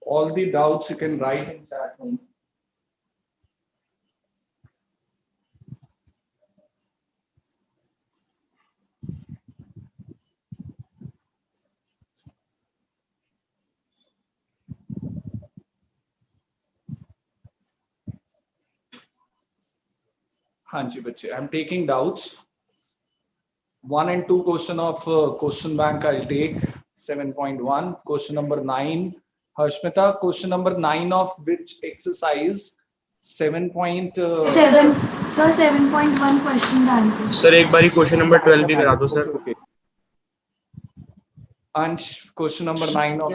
All the doubts you can write in chat room. हाँ जी बच्चे, I'm taking doubts. 1 and 2 question of question bank I'll take. 7.1 question number 9. Harshmita, question number 9 of which exercise? 7.7 sir 7.1 question डाल दो sir एक बारी question number 12 भी करा दो sir. Okay. Ansh, question number 9 of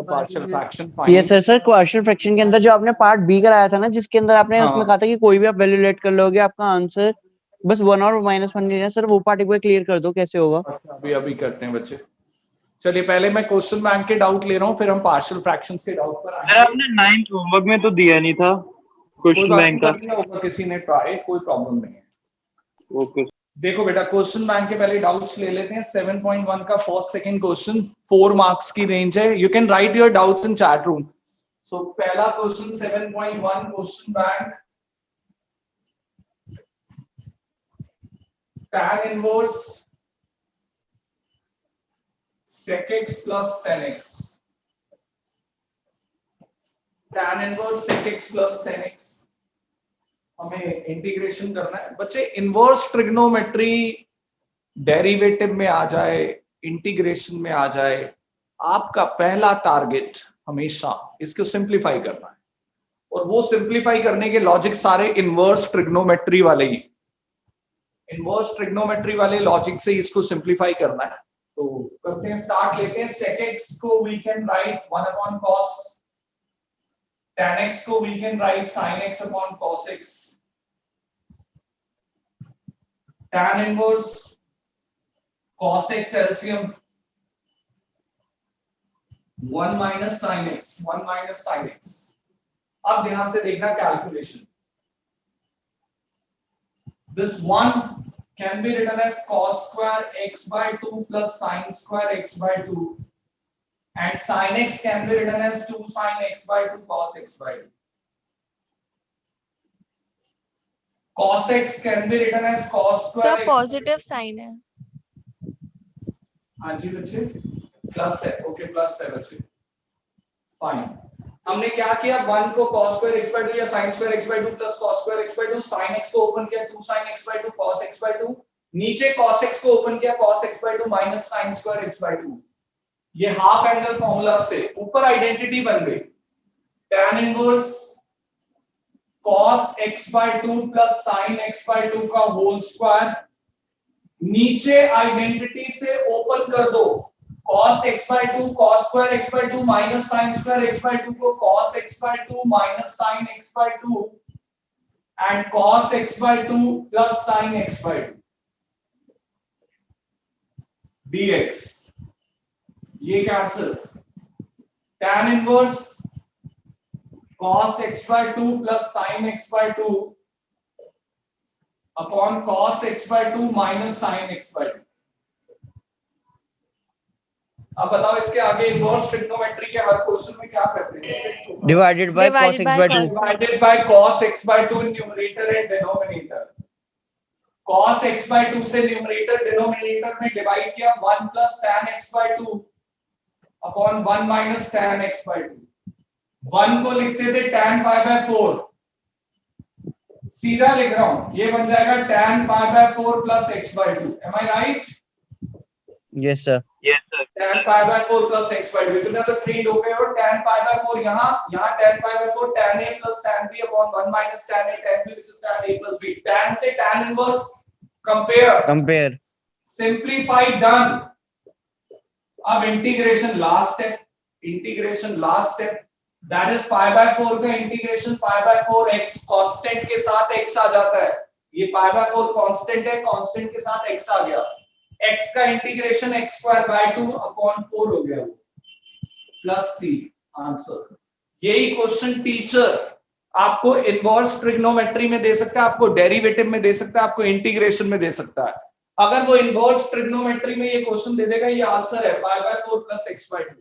partial fraction. Yes sir. Sir partial fraction के अंदर जो आपने पार्ट बी कराया था ना, जिसके अंदर आपने उसमें कहा था कि कोई भी आप वैल्यू लेट कर लोगे, आपका आंसर बस 1 और -1 लेना. सर वो पार्ट एक बार क्लियर कर दो, कैसे होगा? अभी करते हैं बच्चे. चलिए पहले मैं क्वेश्चन बैंक के डाउट ले रहा हूँ, फिर हम पार्शियल फ्रैक्शंस के डाउट पर आएंगे. आपने 9th होमवर्क में तो दिया नहीं था क्वेश्चन बैंक का. होगा किसी ने ट्राई, कोई प्रॉब्लम नहीं है. ओके. देखो बेटा, क्वेश्चन बैंक के पहले डाउट्स ले लेते हैं. 7.1 का फर्स्ट सेकंड क्वेश्चन 4 मार्क्स की रेंज है. You can write your doubt in chat room. So पहला question 7.1 question bank. tan inverse sec x plus tan x. tan inverse sec x plus tan x हमें integration करना है बच्चे. Inverse trigonometry derivative में आ जाए, integration में आ जाए, आपका पहला टारगेट हमेशा इसको सिंप्लीफाई करना है. और वो सिंप्लीफाई करने के लॉजिक सारे इनवर्स ट्रिग्नोमेट्री वाले ही, इनवर्स ट्रिग्नोमेट्री वाले लॉजिक से इसको सिंप्लीफाई करना है. तो करते हैं, स्टार्ट लेते हैं. sec x को we can write 1 upon cos, tan x को we can write sin x upon cos x, tan inverse cos x LCM 1 minus sin x, 1 minus sin x. अब ध्यान से देखना calculation. This 1 can be written as cos square x by 2 plus sin square x by 2, and sin x can be written as 2 sin x by 2 cos x by 2. Cos x can be written as cos square. Sir positive sign है. हाँ जी बच्चे, plus है. Okay, plus है बच्चे. Fine. हमने क्या किया, 1 को cos square x by 2 या sin square x by 2 plus cos square x by 2, sin x को ओपन किया 2 sin x by 2 cos x by 2, नीचे cos x को ओपन किया cos x by 2 minus sin square x by 2. ये half angle formula से ऊपर identity बन गई. tan inverse cos x by 2 plus sin x by 2 का होल स्क्वायर, नीचे आइडेंटिटी से ओपन कर दो cos x by 2 cos square x by 2 minus sin square x by 2 को cos x by 2 minus sin x by 2 and cos x by 2 plus sin x by 2 dx. ये cancel. tan inverse cos x by 2 plus sin x by 2 upon cos x by 2 minus sin x by 2. अब बताओ इसके आगे inverse trigonometry के हर question में क्या करते हैं? Divided by cos x by 2. Divided by cos x by 2 in numerator and denominator. cos x by 2 से न्यूमरेटर डिनोमिनेटर में डिवाइड किया 1 plus tan x by 2 upon 1 minus tan x by 2. 1 को लिखते थे tan pi by 4, सीधा लिख रहा हूं, ये बन जाएगा tan pi by 4 plus x by 2. Am I right? Yes sir. Yes sir. tan pi by 4 plus x by 2. इतना तो ट्रेंड हो गए हो. tan pi by 4 यहाँ tan pi by 4 tan a plus tan b upon 1 minus tan a tan b which is tan a plus b. tan से tan inverse compare simplify done. अब integration last step that is pi by 4 का integration pi by 4 x constant के साथ x आ जाता है. ये pi by 4 constant है, constant के साथ x आ गया. x का integration x square by 2 upon 4 हो गया प्लस c. आंसर. यही क्वेश्चन टीचर आपको इनवर्स ट्रिग्नोमेट्री में दे सकता है, आपको डेरिवेटिव में दे सकता है, आपको इंटीग्रेशन में दे सकता है. अगर वो इनवर्स ट्रिग्नोमेट्री में ये क्वेश्चन दे देगा, ये आंसर है pi by 4 plus x by 2.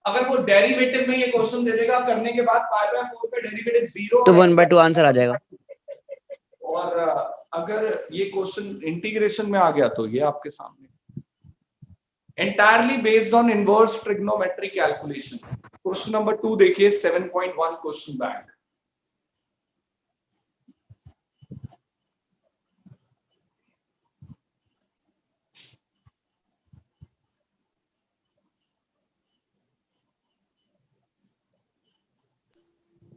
अगर वो डेरिवेटिव में ये क्वेश्चन दे देगा करने के बाद पाई बाय 4 का डेरिवेटिव 0 तो 1/2 आंसर आ जाएगा। और अगर ये क्वेश्चन इंटीग्रेशन में आ गया तो ये आपके सामने entirely based on inverse trigonometry calculation। Question number 2 देखिए 7.1 क्वेश्चन बैंक।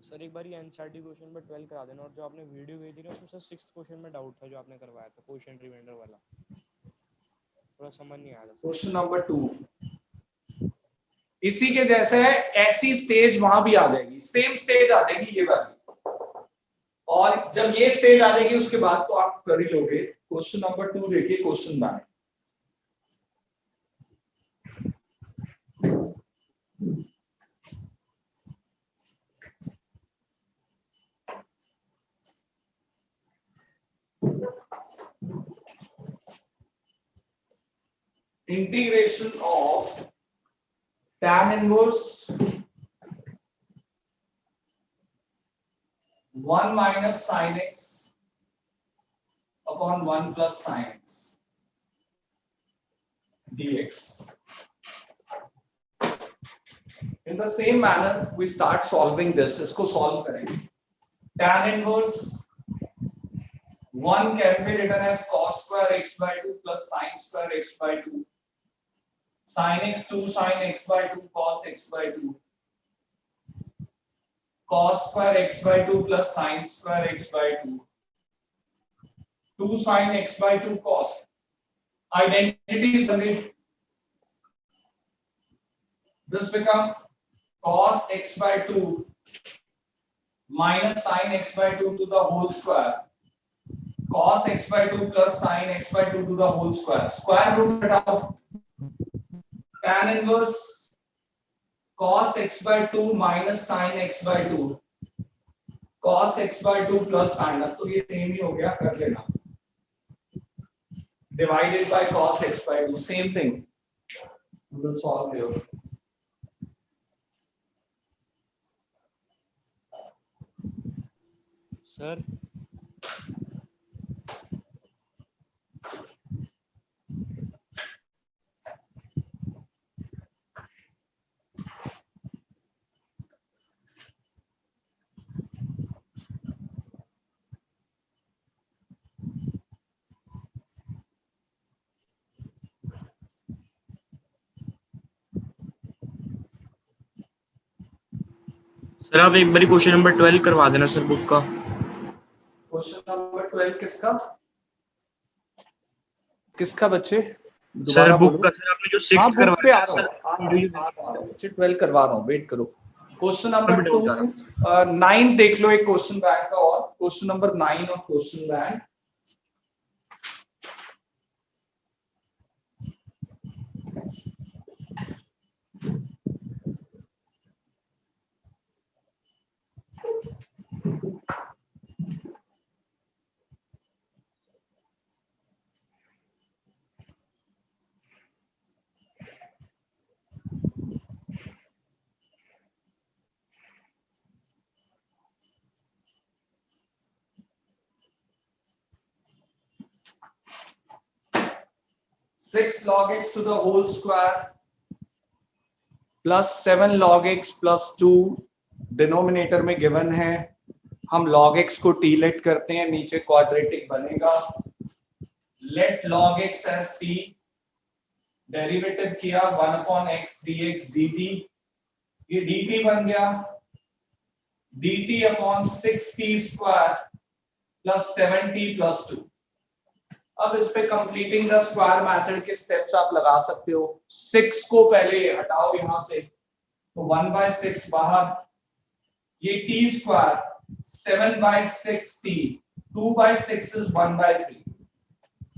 सर एक बार ये एनसीईआरटी क्वेश्चन में 12 करा देना, और जो आपने वीडियो भेजी ना उसमें सर 6th क्वेश्चन में डाउट था जो आपने करवाया था, क्वेश्चन रिमाइंडर वाला, थोड़ा समझ नहीं आया था। क्वेश्चन नंबर 2 इसी के जैसे है, ऐसी स्टेज वहां भी आ जाएगी, सेम स्टेज आ जाएगी ये वाली, और जब ये स्टेज आ जाएगी उसके बाद तो आप कर ही लोगे। क्वेश्चन नंबर 2 देखिए question bank. Integration of tan inverse 1 minus sin x upon 1 plus sin x dx। In the same manner we start solving this। इसको solve करेंगे। tan inverse 1 can be written as cos square x by 2 plus sin square x by 2, sin x 2 sin x by 2 cos x by 2, cos square x by 2 plus sin square x by 2, 2 sin x by 2 cos। Identities बने, this become cos x by 2 minus sin x by 2 to the whole square, cos x by 2 plus sin x by 2 to the whole square। Square root हटाओ, tan inverse cos x by 2 minus sin x by 2 cos x by 2 plus sin, तो ये same ही हो गया, कर लेना, divided by cos x by 2, same thing, we will solve here। Sir sir आप एक बार question number 12 करवा देना सर बुक का। क्वेश्चन नंबर 12 किसका किसका बच्चे सर दोबारा बुक बोलो। का, सर आपने जो हाँ 6th बुक पे आ करवाया रहा सर, हूँ, बच्चे 12 करवा रहा हूँ, वेट करो। क्वेश्चन नंबर डाउट 2 आ रहा है। 9 देख लो, एक क्वेश्चन बैंक का, और क्वेश्चन नंबर 9 और question bank. Six log x to the whole square plus 7 log x plus 2 denominator में गिवन है, हम log x को t लेट करते हैं, नीचे क्वाड्रेटिक बनेगा, let log x as t, derivative किया 1 upon x dx dt, ये dt बन गया dt upon 6t square plus 7t plus 2। अब इस पे कंप्लीटिंग द स्क्वायर मेथड के स्टेप्स आप लगा सकते हो। 6 को पहले हटाओ यहां से, तो 1/6 बाहर, ये t square 7/6t, 2/6 is 1/3,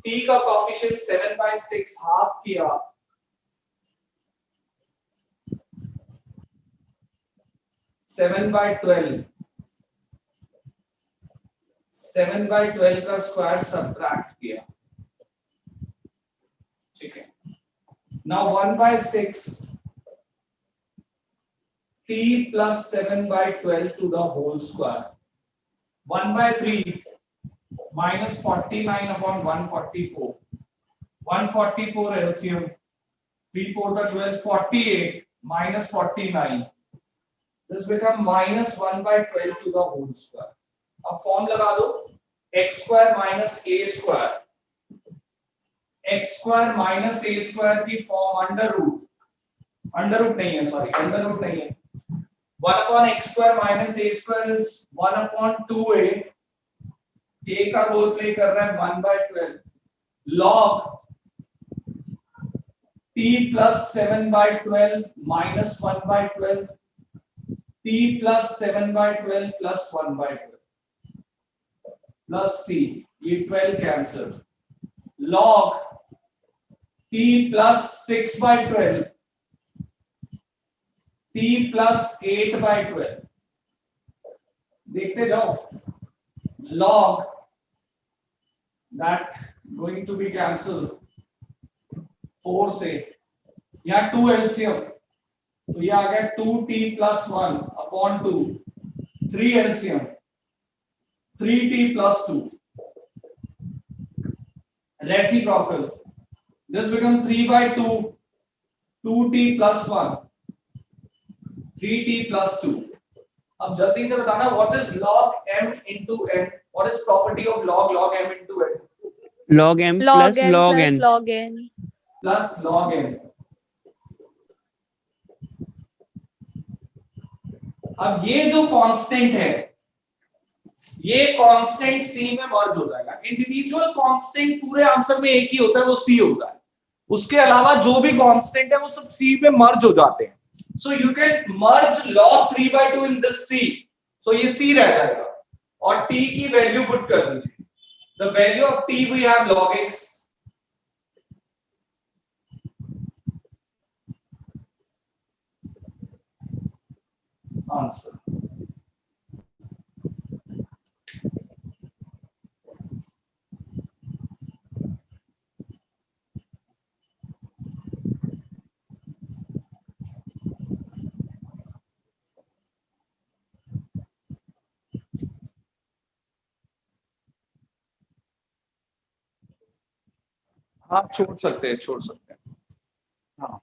t का कोएफिशिएंट 7/6 हाफ किया, 7/12, 7/12 का स्क्वायर सबट्रैक्ट किया, ठीक है। Now 1/6 t plus 7 by 12 to the whole square. 1 by 3 minus 49 upon 144. 144 LCM. 3 4 the 12, 48 minus 49. This become minus 1 by 12 to the whole square. अब form लगा दो x square minus a square. x square minus a square की form under root नहीं है, sorry under root नहीं है. 1 upon x square minus a square is 1 upon 2a. a का role play कर रहा है 1 by 12 log t plus 7 by 12 minus 1 by 12 t plus 7 by 12 plus 1 by 12 plus c. ये 12 cancel. log t plus 6 by 12 t plus 8 by 12. देखते जाओ. log that going to be cancelled 4 से यहाँ 2 LCM तो ये आ गया 2t plus 1 upon 2. 3 LCM 3t plus 2. reciprocal. This become 3 by 2. 2t plus 1. 3t plus 2. अब जल्दी से बताना what is log m into n. What is property of log m into n? log m log plus m log plus n. log n. Plus log n. अब ये जो constant है ये constant c में मर्ज हो जाएगा. इंडिविजुअल कांस्टेंट पूरे answer में एक ही होता है, वो c होता है. उसके अलावा जो भी कांस्टेंट है वो सब c में मर्ज हो जाते हैं. So you can merge log 3 by 2 in this c. So ये c रह जाएगा और t की वैल्यू पुट कर दीजिए. The value of t we have log x. Answer. हाँ छोड़ सकते हैं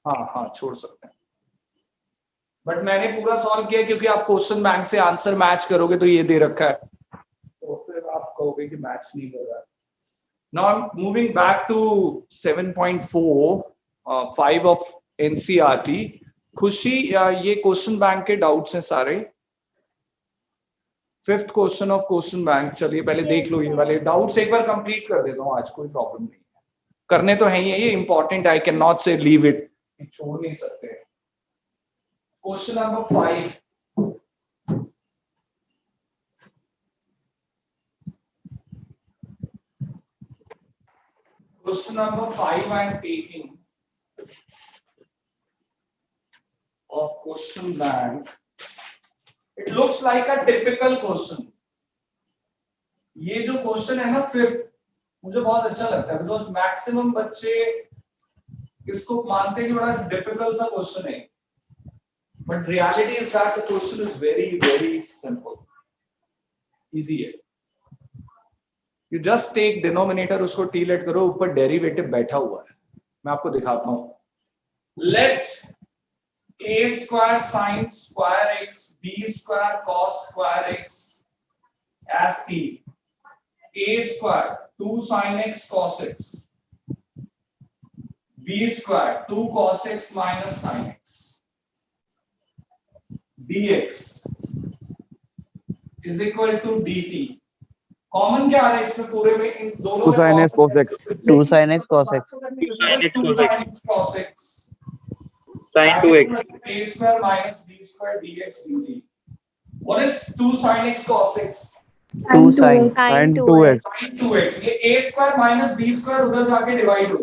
हाँ छोड़ सकते हैं. बट मैंने पूरा सॉल्व किया क्योंकि आप क्वेश्चन बैंक से आंसर मैच करोगे तो ये दे रखा है तो फिर आप कहोगे कि मैच नहीं कर रहा है. Now moving back to 7.4 5 of NCERT. Khushi ये क्वेश्चन बैंक के डाउट्स हैं सारे. 5th question of question bank. चलिए पहले देख लो ये वाले डाउट्स एक बार कंप्लीट कर देता हूँ आज. कोई प्रॉब्लम नहीं है, करने तो है ही है, ये इंपॉर्टेंट. आई कैन नॉट से लीव इट, छोड़ नहीं सकते. Question number 5. Question number 5 I am taking of question bank. It looks like a typical question. ये जो क्वेश्चन है ना 5th मुझे बहुत अच्छा लगता है बिकॉज मैक्सिमम बच्चे इसको मानते हैं कि बड़ा डिफिकल्ट सा क्वेश्चन है. But reality is that the question is very very simple, easy है. यू जस्ट टेक डिनोमिनेटर, उसको टी लेट करो, ऊपर डेरिवेटिव बैठा हुआ है. मैं आपको दिखाता हूं. Let a square sin square x b square cos square x as t. a square 2 sin x cos x, b square 2 cos x minus sin x dx is equal to dt. Common क्या आ रहा है इसमें पूरे में? इन दोनों 2 sin x cos x. 2 sin x cos x. 2 sin x cos x sin 2x. a square minus b square dx dt. What is 2 sin x cos x? 2 sin 2x. sin 2x. ये a square minus b square उधर जाके divide हो.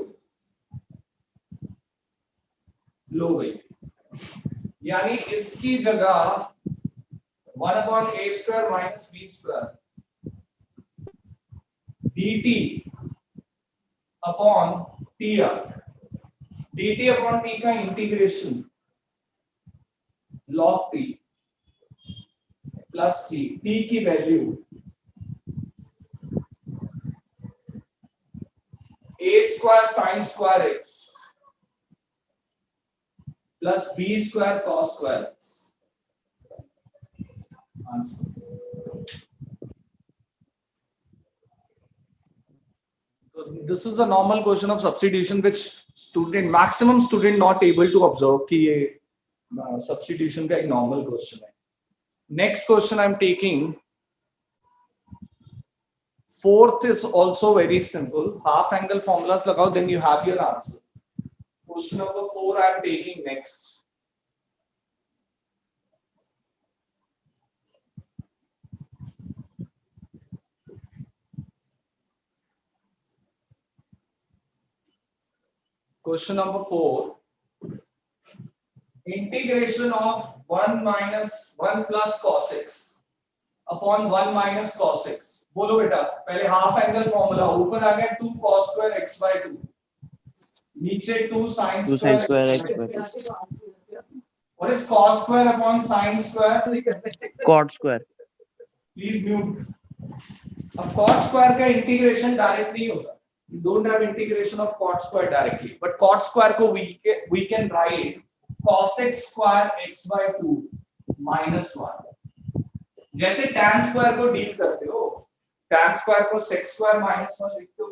लो भाई, यानी इसकी जगह 1 upon a square minus b square dt upon tr. dt upon t का integration log t plus c, t की value a square sine square x plus b square cos square x। Answer so this is a normal question of substitution which maximum student not able to observe कि ये substitution का एक normal question है। Next question I'm taking, fourth is also very simple, half angle formulas लगाओ, then you have your answer। Question number 4 I'm taking next। Question number 4, integration of 1 minus 1 plus cos x upon 1 minus cos x। बोलो बेटा, पहले half angle formula, ऊपर आ गया 2 cos square x by 2, नीचे 2 sin 2 sin square square x by What is cos square upon sin square? cot square। Please mute। अब cot square का integration direct नहीं होता, you don't have integration of cot square directly, but cot square को we can write cos x square x by 2 minus 1। जैसे tan square को deal करते हो, tan square को sec square minus 1 लिखते हो,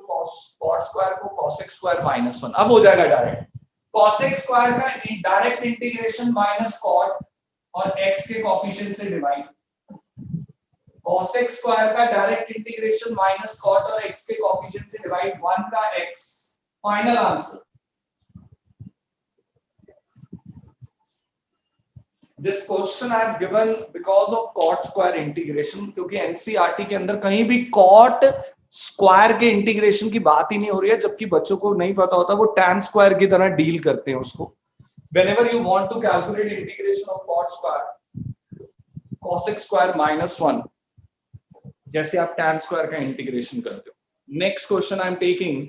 cot square को cos x square minus 1। अब हो जाएगा डायरेक्ट cos x square का डायरेक्ट इंटीग्रेशन माइनस cot और x के कोफिशिएंट से डिवाइड, cos x स्क्वायर का डायरेक्ट इंटीग्रेशन माइनस cot और x के कोफिशिएंट से डिवाइड, 1 का x। Final answer. This question I have given because of cot square integration, क्योंकि एनसीईआरटी के अंदर कहीं भी cot स्क्वायर के इंटीग्रेशन की बात ही नहीं हो रही है, जबकि बच्चों को नहीं पता होता, वो tan स्क्वायर की तरह डील करते हैं उसको। whenever you want to calculate integration of cot square, cos x square minus 1, जैसे आप tan स्क्वायर का इंटीग्रेशन करते हो। Next question I am taking,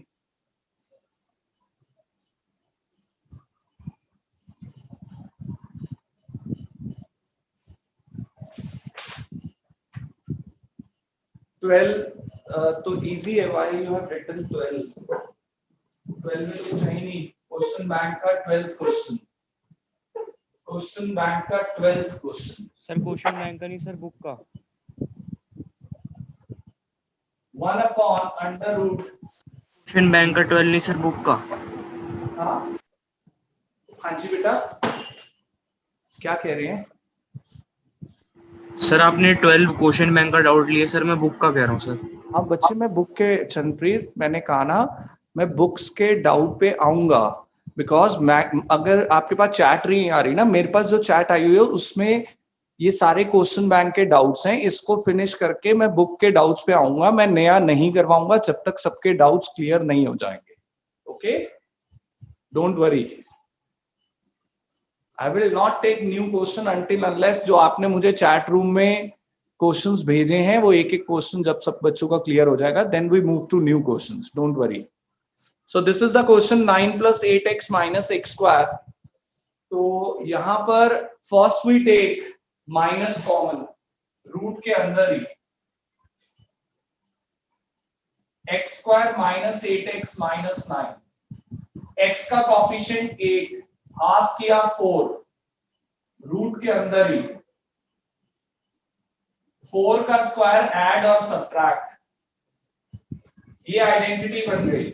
तो इजी है, व्हाई यू हैव रिटन 12 में तो कुछ है ही नहीं। क्वेश्चन बैंक का 12th क्वेश्चन, क्वेश्चन बैंक का 12th question. Sir question bank का नहीं सर, बुक का। 1 upon under root, question bank का 12 नहीं सर, बुक का। हाँ जी बेटा, क्या कह रहे हैं सर? आपने 12 क्वेश्चन बैंक का डाउट लिया सर, मैं बुक का कह रहा हूँ सर। हाँ बच्चे, मैं बुक के, चंद्रप्रीत मैंने कहा ना, मैं बुक्स के डाउट पे आऊंगा, बिकॉज अगर आपके पास चैट नहीं आ रही ना, मेरे पास जो चैट आई हुई है उसमें ये सारे क्वेश्चन बैंक के डाउट्स हैं, इसको फिनिश करके मैं बुक के डाउट्स पे आऊंगा। मैं नया नहीं करवाऊंगा जब तक सबके डाउट्स क्लियर नहीं हो जाएंगे। Okay, don't worry, I will not take new question until unless जो आपने मुझे चैट रूम में क्वेश्चंस भेजे हैं वो एक एक क्वेश्चन जब सब बच्चों का क्लियर हो जाएगा, then we move to new questions, don't worry. So this is the question 9 plus 8x minus x square। तो यहां पर first we take minus common, root के अंदर ही x square minus 8x minus 9, x का coefficient 8, half किया 4, root के अंदर ही 4 का स्क्वायर ऐड और सब्ट्रैक्ट, ये आइडेंटिटी बन गई।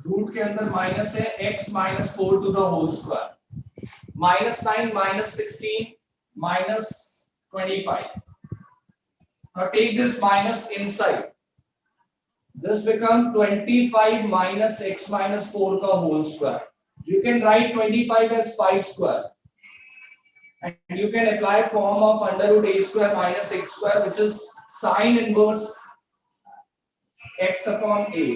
रूट के अंदर माइनस है, x minus 4 to the whole square, minus 9 minus 16 minus 25। Now take this minus inside, this become 25 minus x minus 4 का whole square। You can write 25 as 5 square, and you can apply form of under root a square minus x square, which is sine inverse x upon a,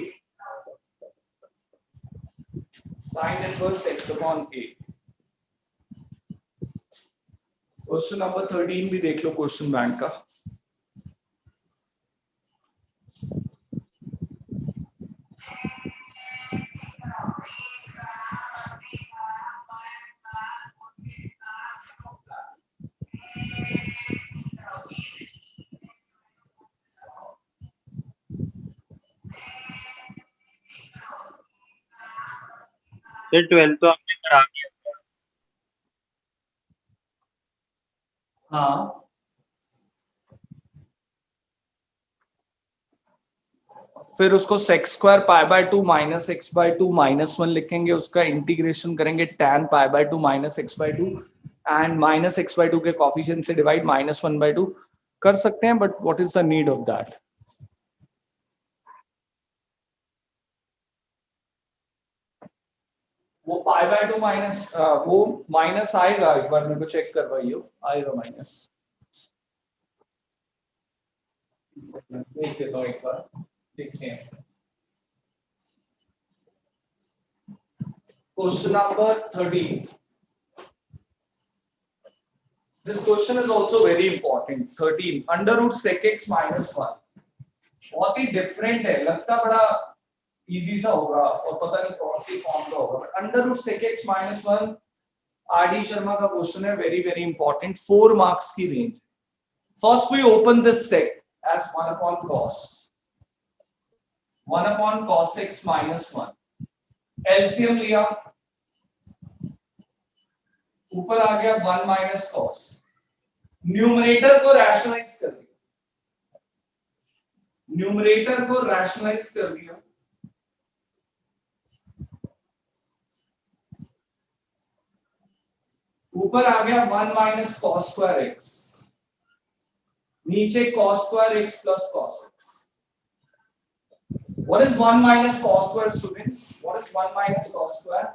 sine inverse x upon a। Question number 13 भी देख लो question bank का। Sir 12 तो आपने करा दिया था। हाँ, फिर उसको sec square pi by 2 minus x by 2 minus 1 लिखेंगे, उसका इंटीग्रेशन करेंगे tan pi by 2 minus x by 2 and minus x by 2 के कॉफिशिएंट से डिवाइड माइनस 1 बाय 2 कर सकते हैं, but what is the need of that? वो पाई बाय 2 माइनस वो माइनस आएगा, एक बार मेरे को चेक करवाइए, आएगा माइनस, देख लेता हूं एक बार, देखते हैं। Question number 13. This question is also very important. 13. Under root sec x minus 1. बहुत ही डिफरेंट है, लगता बड़ा इजी सा होगा और पता नहीं कौन सी फॉर्म का होगा, but under root sec x minus 1 R D. Sharma का क्वेश्चन है, वेरी वेरी इंपॉर्टेंट, 4 मार्क्स की range. First we open this sec as 1 upon cos x minus 1, LCM लिया, ऊपर आ गया 1 माइनस कॉस, न्यूमरेटर को रैशनलाइज कर दिया, न्यूमरेटर को रैशनलाइज कर दिया, ऊपर आ गया 1 माइनस कॉस स्क्वायर एक्स, नीचे cos square x plus cos x. What is 1 minus cos square, students? What is 1 minus cos square?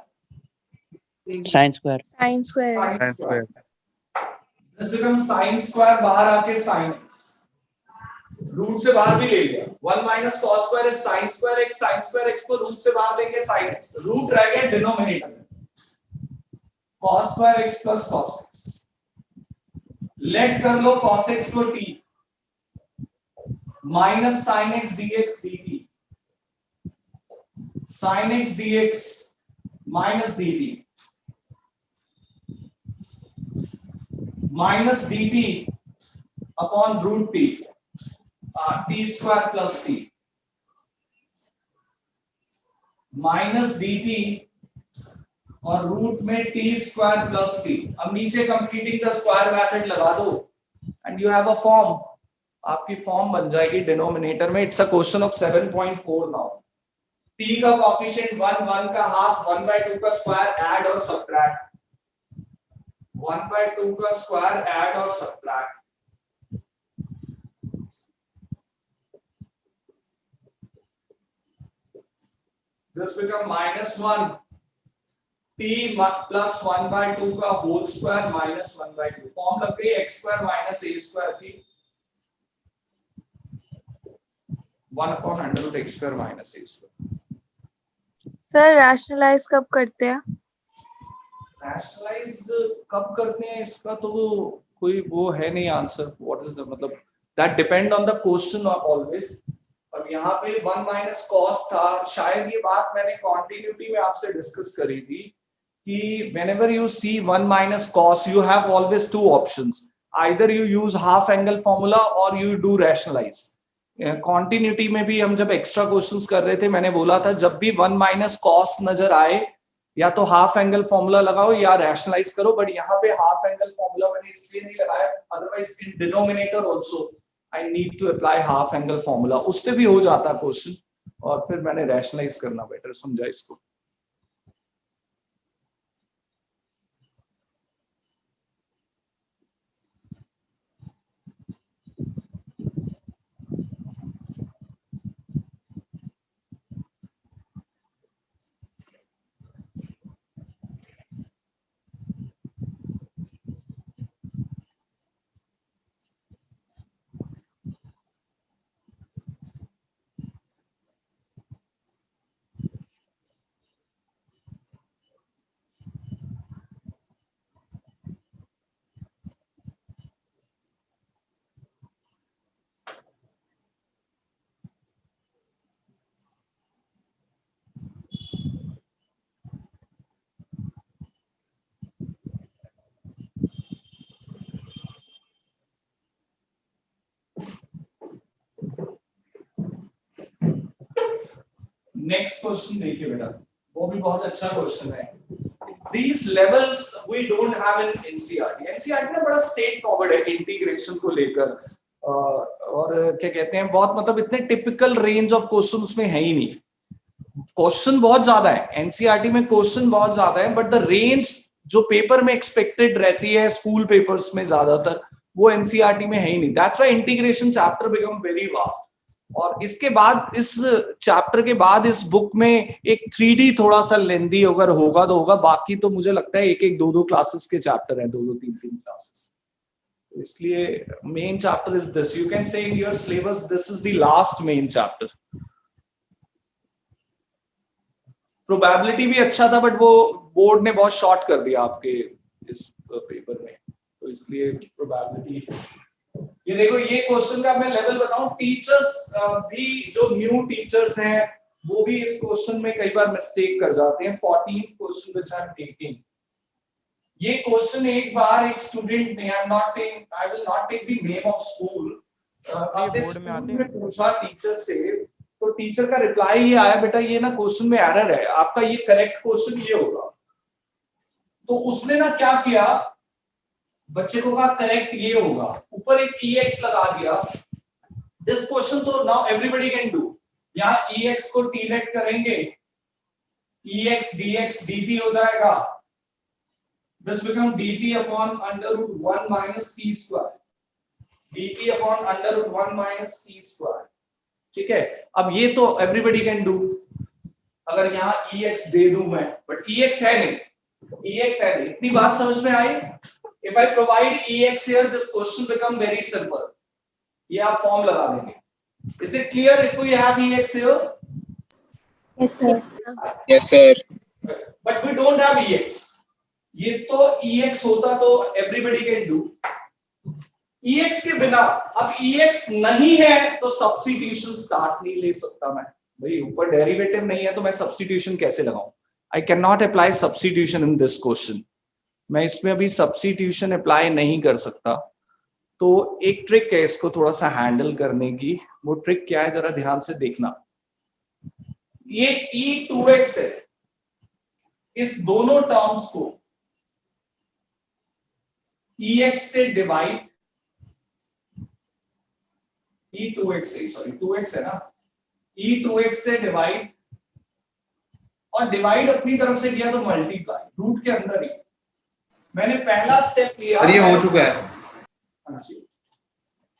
Sin square. Sin square. Sin square. This becomes sin square, बाहर आके sin x, root से बाहर भी ले लिया, 1 minus cos square is sin square x को root से बाहर लेंगे sin x, रूट रह गया डिनोमिनेटर में, cos square x plus cos x, let कर लो cos x को t, minus sin x dx dt, sin x dx minus dt, minus dt upon root t, t square plus t, minus dt और root में t square plus t। अब नीचे completing the square method लगा दो and you have a form, आपकी form बन जाएगी denominator में। It's a question of 7.4 now. t का कोएफिशिएंट 1, 1 का हाफ, 1/2 का स्क्वायर, ऐड और सब्ट्रैक्ट, 1/2 का स्क्वायर, ऐड और subtract, this become -1, t plus 1/2 का होल स्क्वायर माइनस 1/2, फॉर्म लग गई x square minus a square की, 1 upon under root x square minus a square. Sir rationalise कब करते हैं? रैशनलाइज कब करते हैं इसका तो कोई वो है नहीं आंसर, व्हाट इज द मतलब, that depend on the question always. अब यहाँ पे 1 माइनस कॉस था, शायद ये बात मैंने कॉन्टिन्यूटी में आपसे डिस्कस करी थी कि whenever you see 1 minus cos you have always two options, either you use half angle formula or you do rationalize। Continuity में भी हम जब एक्स्ट्रा क्वेश्चंस कर रहे थे मैंने बोला था जब भी 1 माइनस कॉस नजर आए या तो हाफ एंगल फॉर्मूला लगाओ या रैशनलाइज करो, बट यहाँ पे हाफ एंगल फॉर्मूला मैंने इसलिए नहीं लगाया, otherwise in denominator also I need to apply half angle formula, उससे भी हो जाता क्वेश्चन, और फिर मैंने रैशनलाइज करना बेटर समझा इसको। नेक्स्ट क्वेश्चन देखिए बेटा, वो भी बहुत अच्छा क्वेश्चन है। these levels we don't have in NCERT. NCERT ना बड़ा स्टेट फॉरवर्ड है इंटीग्रेशन को लेकर, और क्या कहते हैं, बहुत मतलब इतने टिपिकल रेंज ऑफ क्वेश्चन उसमें है ही नहीं. क्वेश्चन बहुत ज्यादा है एनसीईआरटी में, क्वेश्चन बहुत ज्यादा है, बट द रेंज जो पेपर में एक्सपेक्टेड रहती है स्कूल पेपर्स में ज्यादातर, वो एनसीईआरटी में है ही नहीं. That's why integration chapter become very vast. और इसके बाद, इस चैप्टर के बाद इस बुक में एक 3D थोड़ा सा लेंदी अगर होगा तो होगा, बाकी तो मुझे लगता है एक एक दो क्लासेस के चैप्टर हैं, दो तीन क्लासेस. तो इसलिए main chapter is this. You can say in your syllabus this is the last main chapter. Probability भी अच्छा था, बट वो बोर्ड ने बहुत शॉर्ट कर दिया आपके इस पेपर में, तो इसलिए प्रोबेबिलिटी. ये देखो, ये क्वेश्चन का मैं लेवल बताऊं. टीचर्स भी, जो न्यू टीचर्स हैं, वो भी इस क्वेश्चन में कई बार मिस्टेक कर जाते हैं. 14 question which I am taking. ये क्वेश्चन एक बार एक स्टूडेंट ने, I will not take the name of school, अपने बोर्ड में आते स्कूल में हैं. पूछा टीचर से, तो टीचर का रिप्लाई ये आया, बेटा ये ना क्वेश्चन में एरर है, आपका ये करेक्ट क्वेश्चन ये होगा. तो उसने ना क्या किया, बच्चे को कहा करेक्ट ये होगा, ऊपर एक EX लगा दिया. दिस क्वेश्चन तो नाउ एवरीबॉडी कैन डू. यहाँ EX को T-नेट करेंगे, EX dx dt हो जाएगा. This become dt upon under root 1 minus t square. dt upon under root 1 minus t square. ठीक है. अब ये तो एवरीबॉडी कैन डू. अगर यहाँ EX दे दूं मैं, बट EX है नहीं, EX है नहीं. इतनी बात समझ में आई. If I provide EX here, this question become very simple. ये आप फॉर्म लगा देंगे. Is it clear if we have EX here? Yes, sir. Yes, sir. But we don't have EX. ये तो EX होता तो everybody can do. EX के बिना, अब EX नहीं है तो सब्स्टिट्यूशन स्टार्ट नहीं ले सकता मैं. भाई ऊपर डेरिवेटिव नहीं है तो मैं सब्स्टिट्यूशन कैसे लगाऊं? I cannot apply substitution in this question. मैं इसमें अभी सब्स्टिट्यूशन अप्लाई नहीं कर सकता. तो एक ट्रिक है इसको थोड़ा सा हैंडल करने की. वो ट्रिक क्या है, जरा ध्यान से देखना. ये E2x है, इस दोनों टर्म्स को EX से डिवाइड, E2x से, सॉरी 2x है ना, E2x से डिवाइड, और डिवाइड अपनी तरफ से किया तो मल्टीप्लाई, रूट के अंदर ही. मैंने पहला स्टेप लिया. सर ये हो चुका है.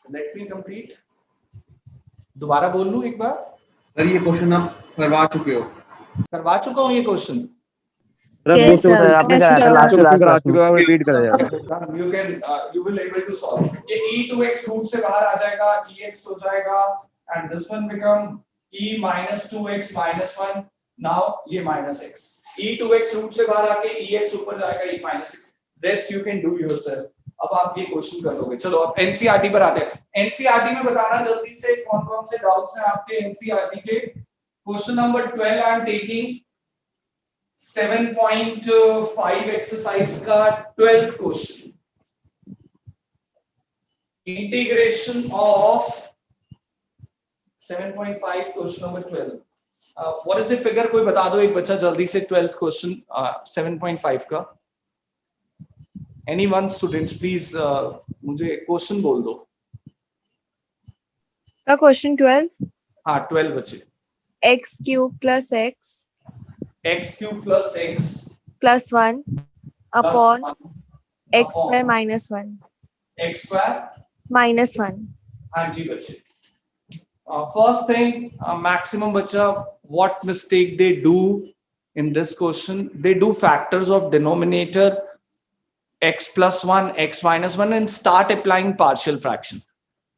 Let me complete. दोबारा बोल लूं एक बार. सर ये क्वेश्चन आप करवा चुके हो. करवा चुका हूं ये क्वेश्चन. Yes, sir. आपने Yes, कराया था sir. लास्ट क्लास में. रिपीट कर देगा. You will able to solve. ये E2x रूट से बाहर आ जाएगा, EX हो जाएगा, and this one become E minus 2x minus 1. Now ये minus x. E2x रूट से बाहर आके EX ऊपर जाएगा, E minus x. Rest you can do yourself. अब आप ये क्वेश्चन कर लोगे. चलो अब एनसीईआरटी पर आते हैं. एनसीईआरटी में बताना जल्दी से कौन कौन से डाउट्स हैं आपके एनसीईआरटी के. Question number 12 I am taking 7.5 exercise का 12th question. Integration of 7.5 question number 12. What is the figure, कोई बता दो एक बच्चा जल्दी से. 12th क्वेश्चन 7.5 का. Anyone students please मुझे क्वेश्चन बोल दो. Sir, question 12. हाँ 12 बच्चे. X cube plus X X cube plus X plus 1 upon plus 1 X upon square minus 1 X square minus 1. हाँ जी बच्चे. First thing, maximum बच्चा what mistake they do in this question, they do factors of denominator x plus 1 x minus 1 and start applying partial fraction.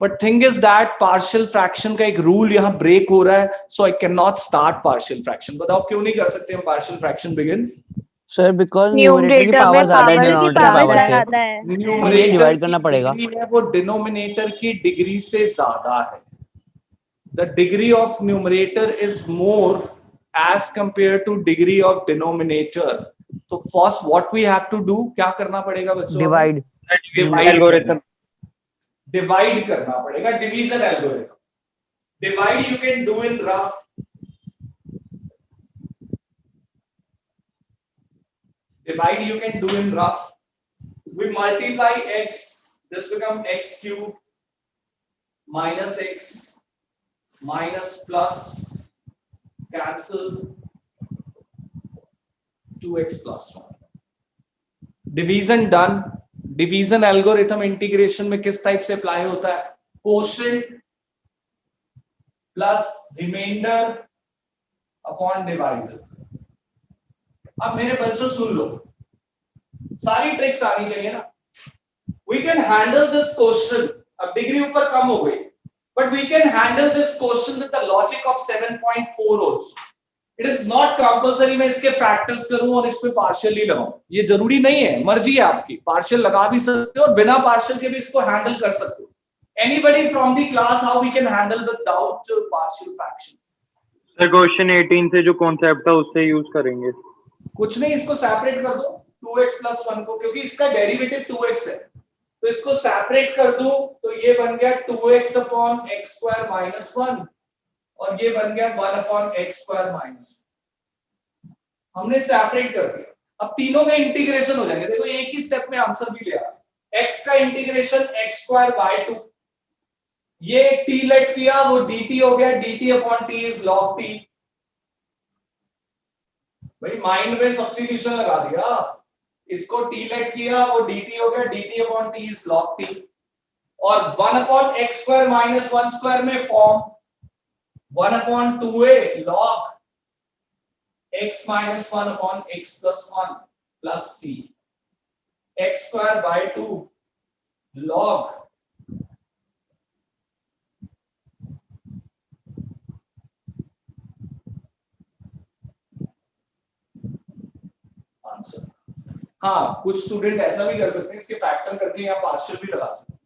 But thing is that partial fraction का एक rule यहाँ break हो रहा है, so I cannot start partial fraction. बताओ क्यों नहीं कर सकते हम partial fraction begin? Sir because numerator numerator की में पावर ज्यादा है पावर की डिनोमिनेटर की पावर पावर से. ज्यादा है. Numerator divide करना की पड़ेगा. degree है वो denominator की डिग्री से ज्यादा है. The degree of numerator is more as compared to degree of denominator. तो first what we have to do, क्या करना पड़ेगा बच्चों? डिवाइड. एल्गोरिथम. डिवाइड करना पड़ेगा. Division algorithm. Divide you can do in rough. Divide you can do in rough. We multiply x, this become x cube minus x minus plus cancel 2x plus 1. Division done. Division algorithm integration में किस type से apply होता है? Quotient plus remainder upon divisor. अब मेरे बच्चों सुन लो, सारी tricks आनी चाहिए ना. We can handle this question. अब डिग्री ऊपर कम हो गई, but we can handle this question with the logic of 7.4 also. It is not compulsory मैं इसके फैक्टर्स करूं और इस पे पार्शियली लगाऊं. ये जरूरी नहीं है, मर्जी है आपकी. पार्शियल लगा भी सकते हो और बिना पार्शियल के भी इसको हैंडल कर सकते हो. Anybody from the class how we can handle without partial fraction? Sir question 18 से जो कॉन्सेप्ट है उससे यूज करेंगे. कुछ नहीं, इसको सेपरेट कर दो 2x plus 1 को, क्योंकि इसका डेरिवेटिव 2x है, तो इसको सेपरेट कर दो. तो ये बन गया 2x upon x square minus 1 और ये बन गया 1 upon x square minus 1. हमने सेपरेट कर दिया. अब तीनों का इंटीग्रेशन हो जाएंगे. देखो एक ही स्टेप में आंसर भी ले आया. x का इंटीग्रेशन x square by 2, ये t लेट किया वो dt हो गया, dt upon t is log t. भाई माइंड में सब्स्टिट्यूशन लगा दिया. इसको t लेट किया वो dt हो गया, dt upon t is log t. और 1 upon x square minus 1 square में form 1 upon 2a log x minus 1 upon x plus 1 plus c. x square by 2 log answer. हाँ, कुछ स्टूडेंट ऐसा भी कर सकते हैं, इसके फैक्टर करके या पार्शियल भी लगा सकते हैं.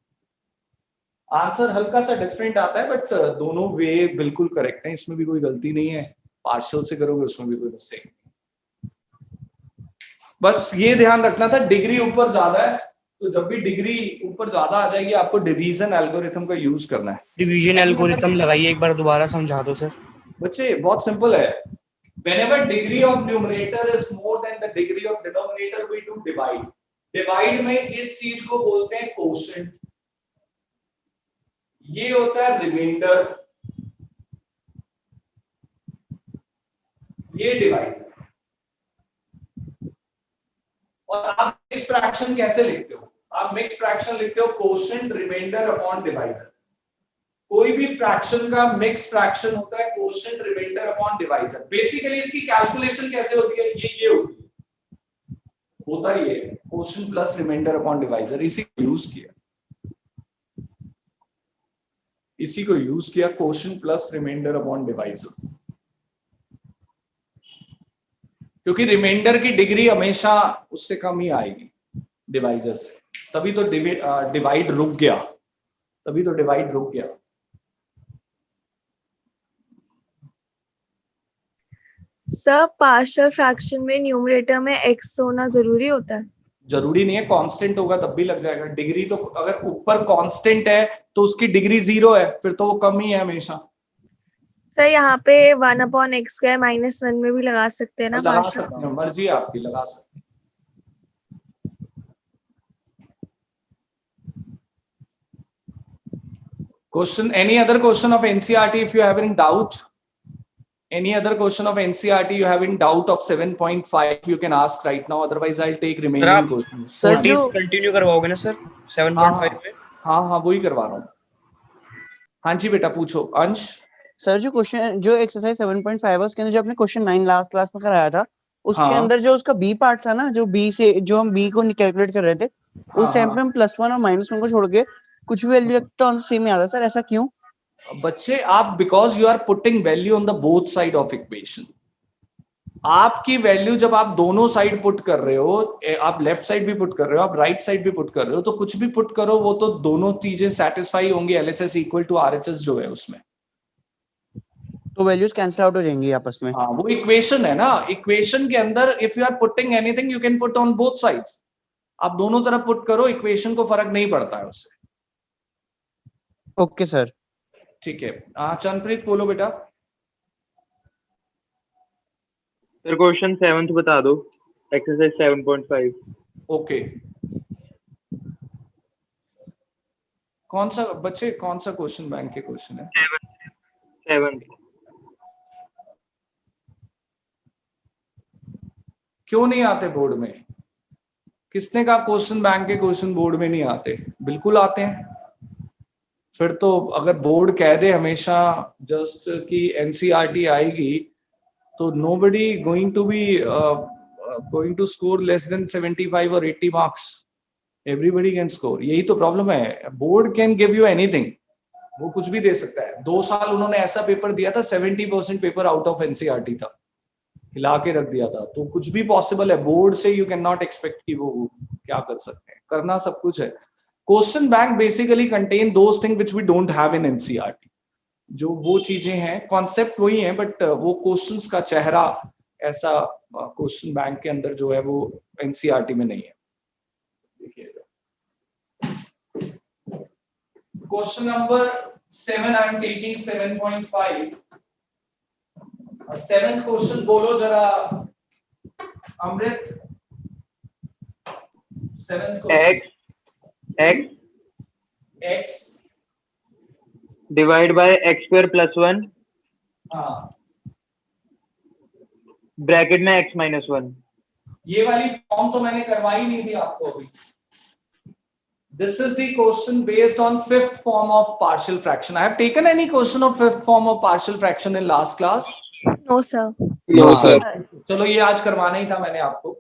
आंसर हल्का सा डिफरेंट आता है, बट दोनों वे बिल्कुल करेक्ट है. इसमें भी कोई गलती नहीं है. पार्शियल से करोगे उसमें भी कोई मिस्टेक नहीं. बस ये ध्यान रखना था, डिग्री ऊपर ज्यादा है, तो जब भी डिग्री ऊपर ज्यादा आ जाएगी आपको डिवीजन एल्गोरिथम का यूज करना है. डिवीजन एल्गोरिथम लगाइए, एक बार दोबारा समझा दो सर. बच्चे बहुत सिंपल है. Whenever degree of numerator is more than the degree of denominator, we do divide. Divide में इस चीज को बोलते हैं quotient. ये होता है रिमाइंडर, ये डिवाइजर. और आप मिक्स फ्रैक्शन कैसे लिखते हो? आप मिक्स फ्रैक्शन लिखते हो quotient रिमाइंडर अपॉन डिवाइजर. कोई भी फ्रैक्शन का मिक्स फ्रैक्शन होता है quotient remainder upon divisor. Basically इसकी कैलकुलेशन कैसे होती है? ये होती है, होता ही है quotient plus remainder upon divisor. इसी को यूज किया quotient plus remainder upon divisor, क्योंकि रिमाइंडर की डिग्री हमेशा उससे कम ही आएगी डिवाइजर से. तभी तो डिवाइड रुक गया. सर पार्शियल फ्रैक्शन में न्यूमरेटर में x होना जरूरी होता है? जरूरी नहीं है, कांस्टेंट होगा तब भी लग जाएगा. डिग्री तो अगर ऊपर कांस्टेंट है तो उसकी डिग्री 0 है, फिर तो वो कम ही है हमेशा. सर यहाँ पे 1 upon x square minus 1 में भी लगा सकते हैं ना लगा partial? सकते हैं, मर्जी है आपकी, लगा सकते हैं. Question, any other question of NCERT if you have any doubt? Any other question of NCERT you have in doubt of 7.5 you can ask right now, otherwise I'll take remaining questions. Sir 40 जो continue करवाओगे ना sir 7.5 में? हाँ वही करवा रहा हूँ. हाँ जी बेटा पूछो अंश. सर जो क्वेश्चन जो एक्सरसाइज 7.5 है उसके अंदर जो आपने क्वेश्चन 9 लास्ट क्लास में कराया था उसके हाँ. अंदर जो उसका बी पार्ट था ना, जो बी से जो हम बी को कैलकुलेट कर रहे थे उस टाइम पे हम +1 और -1 को छोड़ के कुछ भी वैल्यू रखते तो सेम ही आता. सर ऐसा क्यों? बच्चे आप because you are putting value on the both side of equation. आपकी वैल्यू जब आप दोनों साइड पुट कर रहे हो, आप लेफ्ट साइड भी पुट कर रहे हो, आप राइट साइड भी पुट कर रहे हो, तो कुछ भी पुट करो वो तो दोनों चीजें सेटिस्फाई होंगी. LHS इक्वल टू RHS जो है उसमें तो वैल्यूज कैंसिल आउट हो जाएंगी आपस में. हाँ वो इक्वेशन है ना. इक्वेशन के अंदर if you are putting anything you can put on both sides. आप दोनों तरफ पुट करो, इक्वेशन को फर्क नहीं पड़ता है उससे. Okay sir. ठीक है. चंद्रप्रीत बोलो बेटा. सर क्वेश्चन 7th बता दो. एक्सरसाइज 7.5. ओके, कौन सा बच्चे, कौन सा क्वेश्चन बैंक के क्वेश्चन है? 7. क्यों नहीं आते बोर्ड में? किसने कहा क्वेश्चन बैंक के क्वेश्चन बोर्ड में नहीं आते? बिल्कुल आते हैं। फिर तो अगर बोर्ड कह दे हमेशा जस्ट कि एनसीईआरटी आएगी, तो nobody going to be going to score less than 75 or 80 marks. Everybody can score. यही तो प्रॉब्लम है। Board can give you anything, वो कुछ भी दे सकता है। 2 साल उन्होंने ऐसा पेपर दिया था, 70% पेपर आउट ऑफ एनसीईआरटी था, हिला के रख दिया था। तो कुछ भी पॉसिबल है, बोर्ड से यू कैन नॉट एक्सपेक्ट कि वो क्या कर सकते हैं। करना सब कुछ है। Question bank basically contain those thing which we don't have in NCERT. जो वो चीजें हैं, कॉन्सेप्ट वही है, बट वो क्वेश्चंस का चेहरा ऐसा क्वेश्चन बैंक के अंदर जो है वो एनसीईआरटी में नहीं है। देखिएगा question number 7, I am taking 7.5। 7th question बोलो जरा अमृत। 7th question. x divide by x square plus 1 हाँ, ब्रैकेट में x माइनस 1. ये वाली फॉर्म तो मैंने करवाई नहीं थी आपको अभी। This is the question based on 5th form of partial fraction. I have taken any question of 5th form of partial fraction in last class? No sir. No sir. चलो ये आज करवाना ही था मैंने आपको।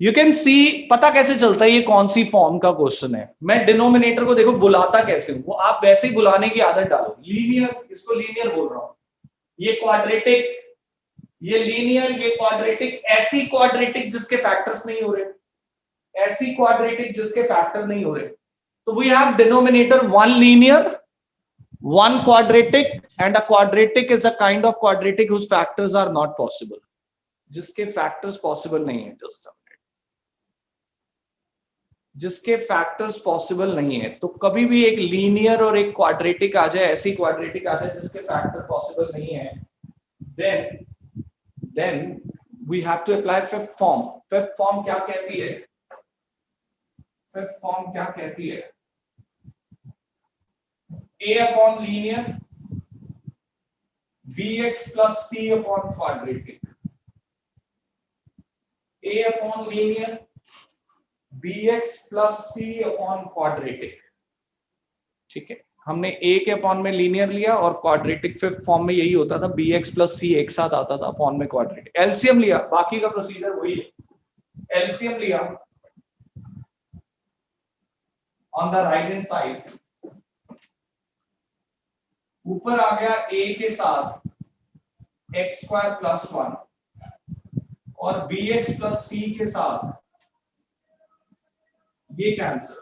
यू कैन सी, पता कैसे चलता है ये कौन सी फॉर्म का क्वेश्चन है? मैं डिनोमिनेटर को देखो बुलाता कैसे हूं, वो आप वैसे ही बुलाने की आदत डालो। लीनियर, इसको लीनियर बोल रहा हूं। ये क्वाड्रेटिक, ये लीनियर, ये क्वाड्रेटिक। ऐसी क्वाड्रेटिक जिसके फैक्टर्स नहीं हो रहे, ऐसी क्वाड्रेटिक जिसके फैक्टर नहीं हो रहे। तो we have denominator 1 linear, 1 quadratic, and a quadratic is a kind of quadratic whose factors are not possible, जिसके factors possible नहीं है। just a minute, जिसके factors possible नहीं है। तो कभी भी एक लीनियर और एक क्वाड्रेटिक आ जाए, ऐसी क्वाड्रेटिक आ जाए जिसके फैक्टर पॉसिबल नहीं है, then we have to apply 5th form। 5th form क्या कहती है? 5th form क्या कहती है? A upon linear, Bx plus C upon quadratic। A upon linear, Bx plus C upon quadratic। ठीक है, हमने A के अपॉन में लीनियर लिया और क्वाड्रेटिक 5th फॉर्म में यही होता था, Bx plus C एक साथ आता था अपॉन में क्वाड्रेटिक। एलसीएम लिया, बाकी का प्रोसीजर वही है। एलसीएम लिया on the right hand side, ऊपर आ गया a के साथ x स्क्वायर प्लस 1 और bx प्लस c के साथ ये cancel.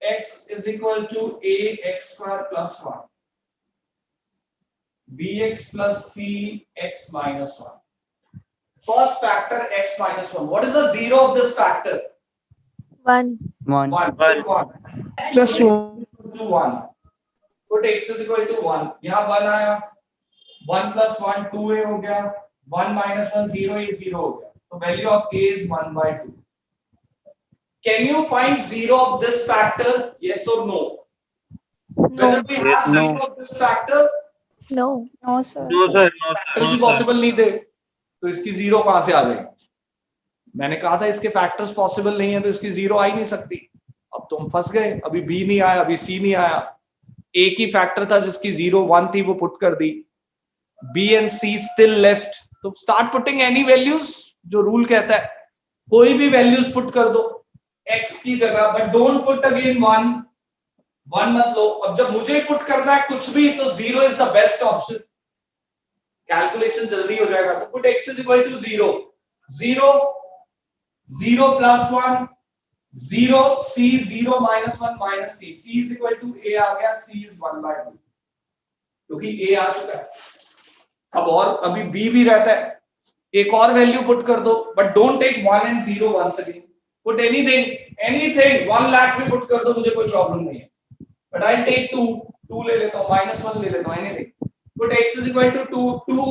x is equal to a x square plus 1, bx plus c x minus 1। First factor x minus 1। What is the zero of this factor? 1 1 plus 1 1। Put x is equal to 1, यहाँ 1 आया, 1 plus 1 2a हो गया, 1 minus 1 0 a 0 हो गया। तो value of a is 1/2। Can you find zero of this factor? Yes or no? Whether we have No. zero of this factor, no No, sir. No sir, factors ही possible नहीं थे, तो इसकी zero कहां से आ जाएगी? मैंने कहा था इसके फैक्टर्स पॉसिबल नहीं है तो इसकी जीरो आ ही नहीं सकती। अब तुम फंस गए, अभी बी नहीं आया, अभी सी नहीं आया। एक ही फैक्टर था जिसकी 0 1 थी, वो पुट कर दी। B and C still left. तो स्टार्ट पुटिंग एनी वैल्यूज, जो रूल कहता है कोई भी वैल्यूज पुट कर दो x की जगह, बट डोंट पुट अगेन 1 मत लो। अब जब मुझे पुट करना है कुछ भी, तो 0 is the best option, calculation जल्दी हो जाएगा। तो put x is equal to 0 0 0 plus 1 0 c 0 minus 1 minus c, c is equal to a आ गया, c is 1/2 क्योंकि a आ चुका है। अब और अभी b भी रहता है, एक और वैल्यू पुट कर दो, but don't take 1 and 0 once again, put anything 1 lakh भी पुट कर दो, मुझे कोई प्रॉब्लम नहीं है, बट आई टेक 2 ले लेता हूं, -1 ले लेता हूं, anything. Put x is equal to 2 2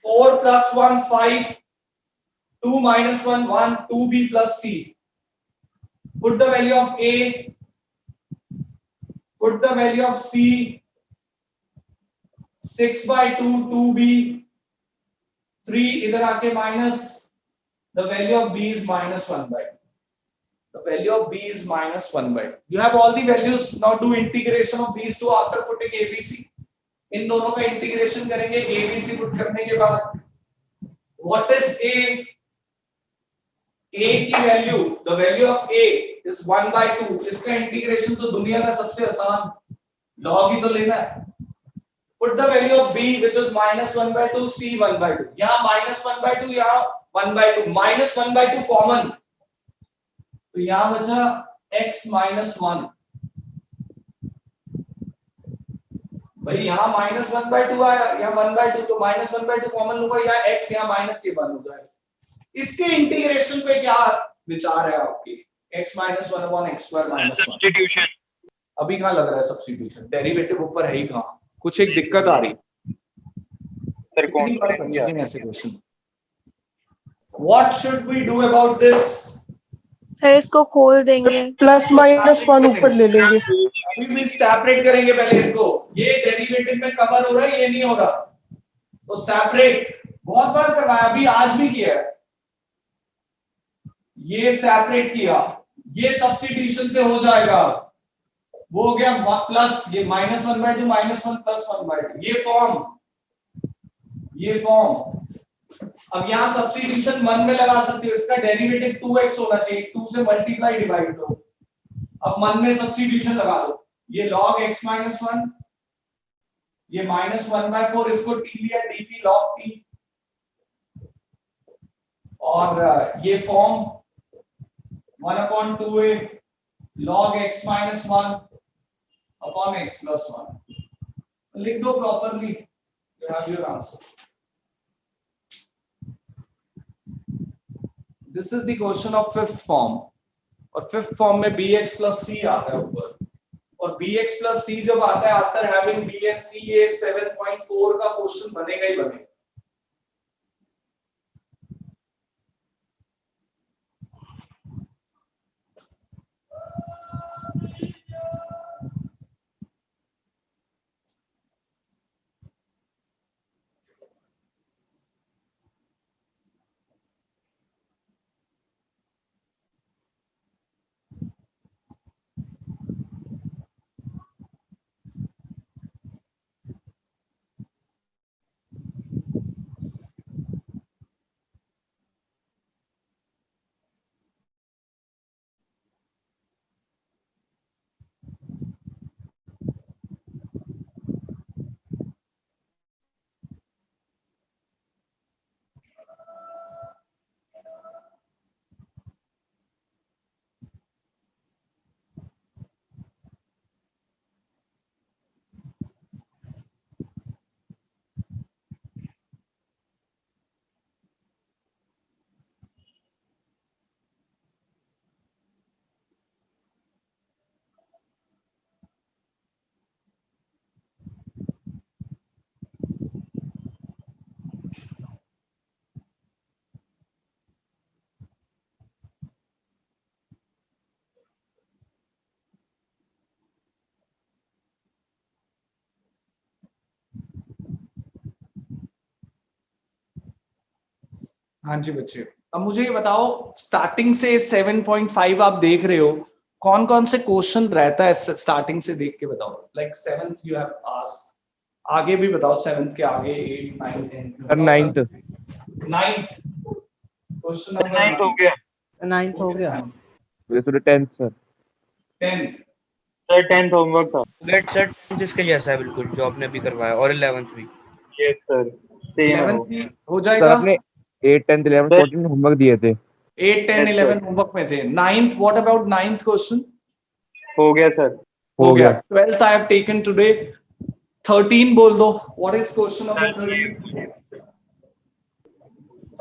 4 plus 1 5, 2 minus 1 1, 2b plus c. Put the value of a, put the value of c, 6 by 2 2b, 3 इधर आके minus, the value of b is minus 1 by 2. The value of b is minus 1 by 2. You have all the values. Now do integration of these two after putting abc. इन दोनों का integration करेंगे abc put करने के बाद. What is a? A की value, the value of a is 1 by 2. इसका integration तो दुनिया का सबसे आसान, log ही तो लेना है. Put the value of b which is minus 1 by 2, c 1 by 2. यहाँ minus 1 by 2, यहाँ 1 by 2. Minus 1 by 2 कॉमन, तो यहाँ बचा x minus 1. भाई यहाँ minus 1 by 2 आया, यहाँ 1 by 2, तो minus 1 by 2 कॉमन होगा, यहाँ x यहाँ minus के बन हो जाएगा. इसके इंटीग्रेशन पे क्या विचार है आपके? x minus 1 upon x square minus 1. Substitution. अभी कहाँ लग रहा है सब्स्टिट्यूशन? डेरिवेटिव ऊपर है ही कहाँ? कुछ एक दिक्कत आ रही. सर कौन कितनी बार पूछते हैं ऐसे question? What should we do about this? Sir इसको खोल देंगे. प्लस माइनस 1 ऊपर ले लेंगे. अभी भी सेपरेट करेंगे पहले इसको. ये डेरिवेटिव में कवर हो रहा है, ये नहीं हो रहा, तो सेपरेट बहुत बार करवाया, अभी आज भी किया है. ये सेपरेट किया, ये सब्स्टिट्यूशन से हो जाएगा. वो हो गया प्लस, ये minus 1 by 2 minus 1 plus 1 by 2. ये फॉर्म. अब यहाँ सब्स्टिट्यूशन 1 में लगा सकते हो, इसका डेरिवेटिव 2x होना चाहिए, 2 से मल्टीप्लाई डिवाइड करो. अब 1 में सब्स्टिट्यूशन लगा दो. ये log x minus 1, ये minus 1 by 4, इसको t लिया, dp log t, और ये form 1 upon 2a log x minus 1 upon x plus 1. लिख दो properly, you have your answer. This is the question of fifth form, और fifth form में bx plus c आता है ऊपर, और bx plus c जब आता है after having b and c, ये 7.4 का क्वेश्चन बनेगा ही बनेगा. हाँ जी बच्चे, अब मुझे ये बताओ, स्टार्टिंग से 7.5 आप देख रहे हो, कौन कौन से क्वेश्चन रहता है स्टार्टिंग से देख के बताओ. Like 7th you have asked, आगे भी बताओ 7th के आगे 8 9 10. Sir 9th. 9th question number 9th हो गया. 9th हो गया. ये sir 10th sir. 10th. Sir 10th homework था. गेट सर जिसके जैसा है बिल्कुल जो आपने अभी करवाया, और 11th भी. Yes sir. 11th भी हो सर जाएगा. आपने 8 10th 11 14 होमवर्क दिए थे. 8 10 11 होमवर्क में थे. 9th, what about 9th question? हो गया सर. हो गया. 12th I have taken today. 13 बोल दो. What is question number 13?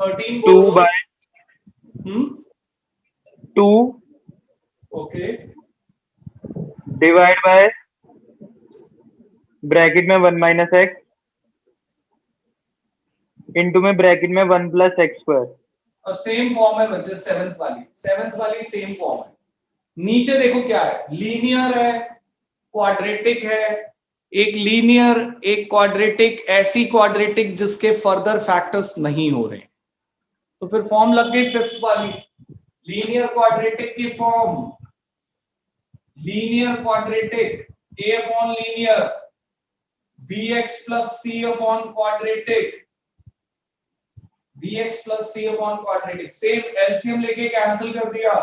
13 बोल 2 दो. by 2 okay. Divide by bracket में 1 minus x इनटू में ब्रैकेट में 1 + x²। और सेम फॉर्म है बच्चे, सेवेंथ वाली सेम फॉर्म है। नीचे देखो क्या है, लीनियर है, क्वाड्रेटिक है, एक लीनियर एक क्वाड्रेटिक, ऐसी क्वाड्रेटिक जिसके फर्दर फैक्टर्स नहीं हो रहे, तो फिर फॉर्म लग गई फिफ्थ वाली, लीनियर क्वाड्रेटिक की form, linear quadratic a upon linear bx plus c upon quadratic, bx plus c upon quadratic, same LCM लेके कैंसिल कर दिया।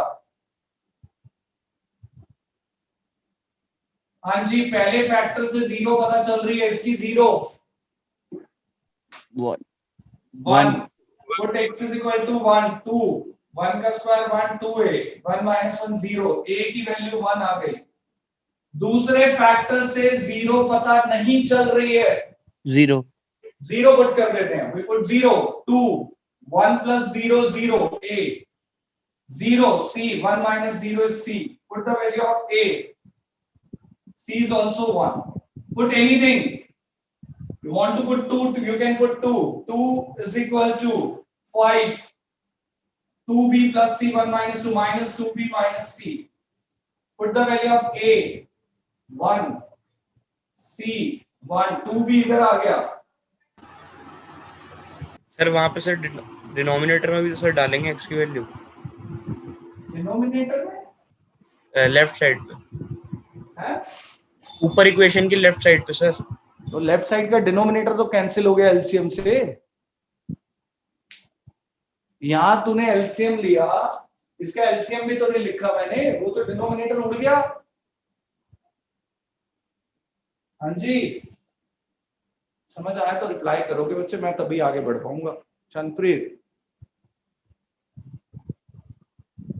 हाँ जी, पहले फैक्टर से 0 पता चल रही है, इसकी 0 1 put x is equal to 1 2 1 का स्क्वायर 1 2a 1 minus 1 0, a की वैल्यू 1 आ गई। दूसरे फैक्टर से 0 पता नहीं चल रही है, 0 पुट कर देते हैं, we put 0 2 1 plus 0 0 a 0 c 1 minus 0 is c, put the value of a, c is also 1, put anything. You want to put 2, you can put 2. 2 is equal to 5. 2b plus c 1 minus 2 minus 2b minus c. Put the value of a 1, c 1, 2b इधर आ गया। Sir वहां पे sir denominator में भी तो sir डालेंगे x की value, denominator में लेफ्ट साइड पे, है, ऊपर इक्वेशन की लेफ्ट साइड पे सर। तो लेफ्ट साइड का डिनोमिनेटर तो कैंसिल हो गया एलसीएम से। यहां तूने एलसीएम लिया, इसका एलसीएम भी तो नहीं लिखा मैंने, वो तो डिनोमिनेटर उड़ गया। हाँ जी, समझ आया तो रिप्लाई करोगे बच्चे, मैं तभी आगे बढ़ पाऊंगा। चंद्रप्रीत,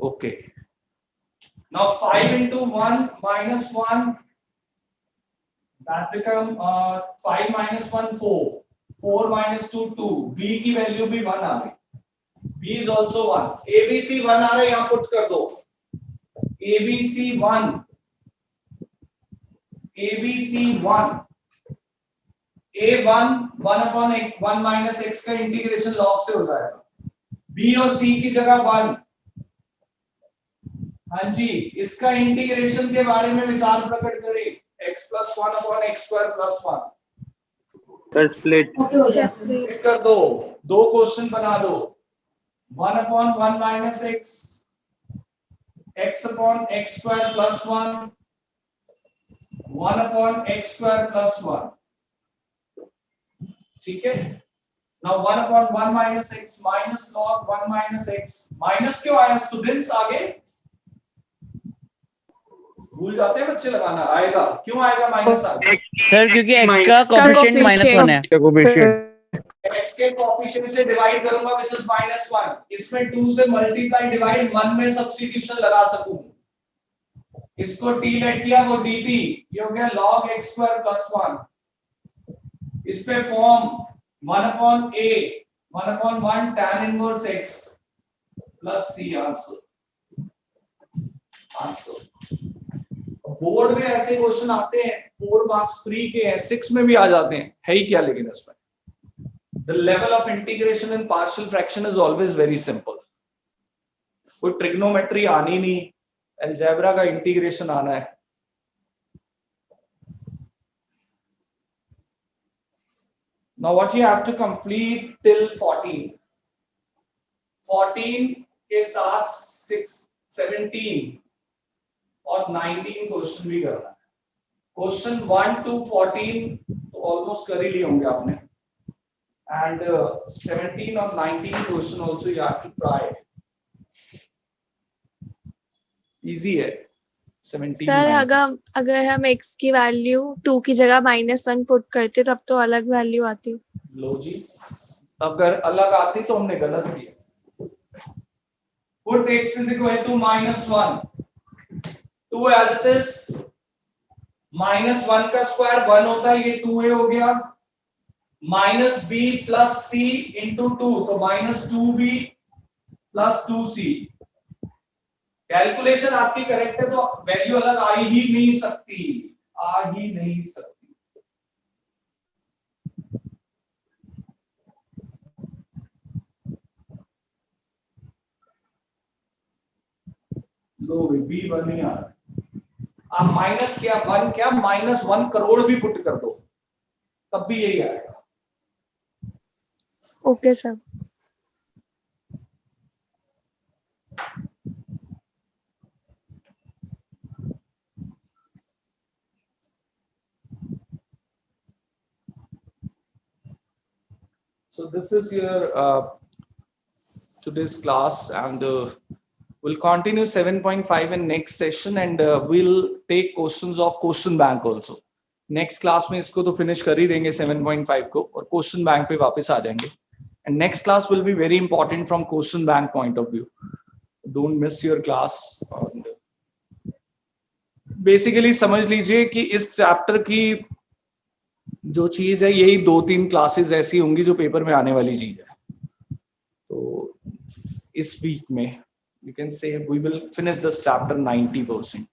okay. Now 5 into 1 minus 1, that become 5 minus 1 4, 4 minus 2 2, b की वैल्यू भी 1 आ गई, b is also 1, abc 1 आ रहा है, यहां पुट कर दो, abc 1, abc 1, a1 1 upon 1 minus x का इंटीग्रेशन लॉग से हो जाएगा, b और c की जगह 1। हाँ जी, इसका इंटीग्रेशन के बारे में विचार प्रकट करें, x plus 1 upon x square plus 1, sir split separate कर दो, दो क्वेश्चन बना दो, 1 upon 1 minus x, x upon x square plus 1, 1 upon x square plus 1, ठीक है। Now 1 upon 1 minus x minus log 1 minus x, minus क्यों आया students, आगे भूल जाते हैं बच्चे लगाना, आएगा क्यों आएगा माइनस आगे, सर क्योंकि x का कोएफिशिएंट -1 है। x के कोएफिशिएंट से डिवाइड करूंगा which is -1, इसमें 2 से मल्टीप्लाई डिवाइड 1 में सब्स्टिट्यूशन लगा सकूं, इसको t लेट किया वो dt, ये हो गया log x square plus 1, इस पे form 1 upon a 1 upon 1 tan inverse x plus c, answer. Board में ऐसे क्वेश्चन आते हैं, 4 मार्क्स फ्री के हैं, 6 में भी आ जाते हैं, है ही क्या लेकिन इसमें, the level of integration in partial fraction is always very simple, कोई ट्रिग्नोमेट्री आनी नहीं, अलजेब्रा का इंटीग्रेशन आना है। Now what you have to complete till 14, 14 के साथ 6 17 और 19 क्वेश्चन भी करना है, क्वेश्चन 1 to 14 तो ऑलमोस्ट कर ही लिए होंगे आपने, एंड 17 और 19 question also you have to try, easy है 17। सर अगर हम x की वैल्यू 2 की जगह -1 पुट करते तब तो अलग वैल्यू आती। लो जी, अगर अलग आती तो हमने गलत किया। Put x is equal to -1, 2 as it is, -1 का स्क्वायर 1 होता है, ये 2a हो गया, -b plus c into 2, तो -2b plus 2c। कैलकुलेशन आपकी करेक्ट है तो वैल्यू अलग आ ही नहीं सकती, आ ही नहीं सकती। लो B1 ही आ रहा है। आप माइनस क्या 1 क्या -1 करोड़ भी पुट कर दो तब भी यही आएगा। Okay sir. So this is your today's class, and we'll continue 7.5 in next session, and we'll take questions of question bank also. Next class में इसको तो finish कर ही देंगे 7.5 को, और question bank पे वापस आ जाएंगे. And next class will be very important from question bank point of view. Don't miss your class. And basically समझ लीजिए कि इस चैप्टर की जो चीज है यही 2-3 क्लासेस ऐसी होंगी जो पेपर में आने वाली चीज है. तो इस वीक में you can say we will finish this chapter 90%.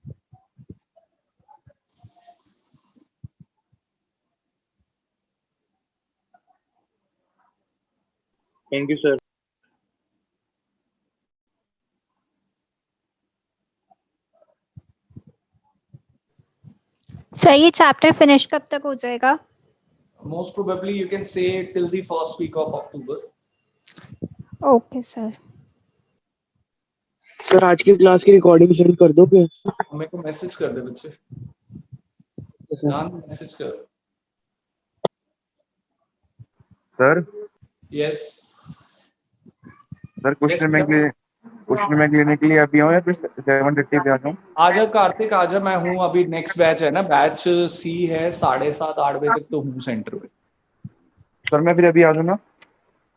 Thank you, sir. Sir ये चैप्टर फिनिश कब तक हो जाएगा? Most probably you can say till the first week of October. Okay sir. Sir आज की क्लास की रिकॉर्डिंग सेंड कर दोगे? मेरे को मैसेज कर दे बच्चे. मैसेज कर. Sir Yes. Sir question bank लेने के लिए अभी आऊँ या फिर 7:30 पे आ जाऊँ? आजा कार्तिक आजा, मैं हूँ अभी. नेक्स्ट बैच है ना, बैच C है, 7:30-8 बजे तक तो हूँ सेंटर पे. सर मैं फिर अभी आ जाऊँ ना?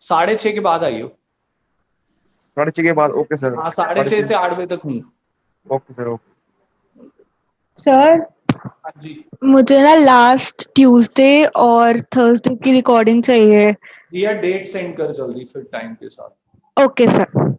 6:30 के बाद आइयो. 6:30 के बाद? Okay sir. हाँ 6:30 से 8 बजे तक हूँ. Okay sir. ओके सर हाँ जी. मुझे ना लास्ट ट्यूसडे और थर्सडे की रिकॉर्डिंग चाहिए. दिया डेट सेंड कर जल्दी फिर टाइम के साथ. Okay sir.